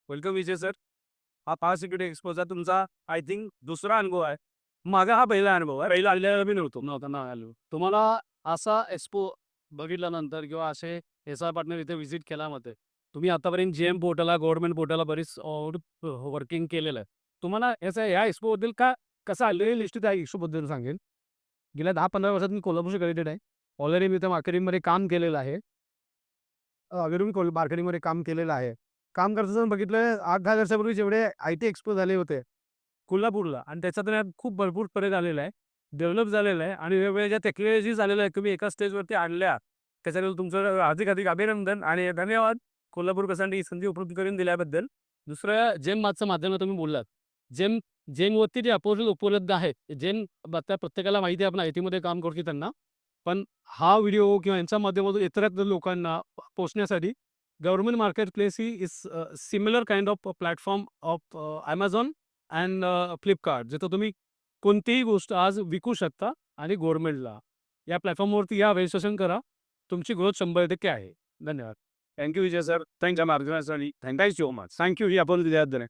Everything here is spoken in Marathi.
वेलकम विजय सर. हा पॉवर सिक्युरिटी एक्सपोचा तुमचा आय थिंक दुसरा अनुभव आहे. माझा हा पहिला अनुभव आहे. पहिला आलेला मी नव्हतो. नव्हता ना आलो. तुम्हाला असा एक्सपो बघितल्यानंतर किंवा असे एस-आर पार्टनर इथे व्हिजिट केल्यामध्ये तुम्ही आतापर्यंत जेएम पोर्टलला, गव्हर्नमेंट पोर्टलला बरीच वर्किंग केलेलं आहे. तुम्हाला याचा या एक्सपोबद्दल कसं आलेली लिस्ट त्या इश्यूबद्दल सांगेन. गेल्या 10-15 वर्षात मी कोल्हापूरशी कनेक्टेड आहे. ऑलरेडी मी त्या मार्केटिंगमध्ये काम केलेलं आहे. मार्केटिंगमध्ये काम केलेलं आहे. काम करताना बघितलं 8-10 वर्षापूर्वी जेवढे आय-टी एक्सपो झाले होते कोल्हापूरला आणि त्याच्यातून यात खूप भरपूर फरक आलेला आहे. डेव्हलप झालेलं आहे आणि वेगवेगळ्या ज्या टेक्नॉलॉजीज आलेल्या आहेत तुम्ही एका स्टेजवरती आणल्या. त्याच्याबद्दल तुमचं अधिक अभिनंदन आणि धन्यवाद. कोल्हापूरकरांसाठी ही संधी उपलब्ध करून दिल्याबद्दल. दुसरं जेम मागच्या माध्यमातून तुम्ही बोललात. जेम जेमवरती जे अपोर्टल उपलब्ध आहेत. जेम आता प्रत्येकाला माहिती आहे आपण आय-टीमध्ये काम करतो त्यांना. पण हा व्हिडिओ किंवा यांच्या माध्यमातून इतरत्र लोकांना पोहोचण्यासाठी government market place he is similar kind of platform of Amazon and Flipkart जिथं तुम्ही कोणतीही गोष्ट आज विकू शकता आणि गव्हर्नमेंटला. या प्लॅटफॉर्मवरती या रजिस्ट्रेशन करा. तुमची ग्रोथ 100% आहे. धन्यवाद. Thank you Vijay sir. Thank मार्गदर्शनासाठी. Thank you so much. Thank you ही आपण दिल्याबद्दल.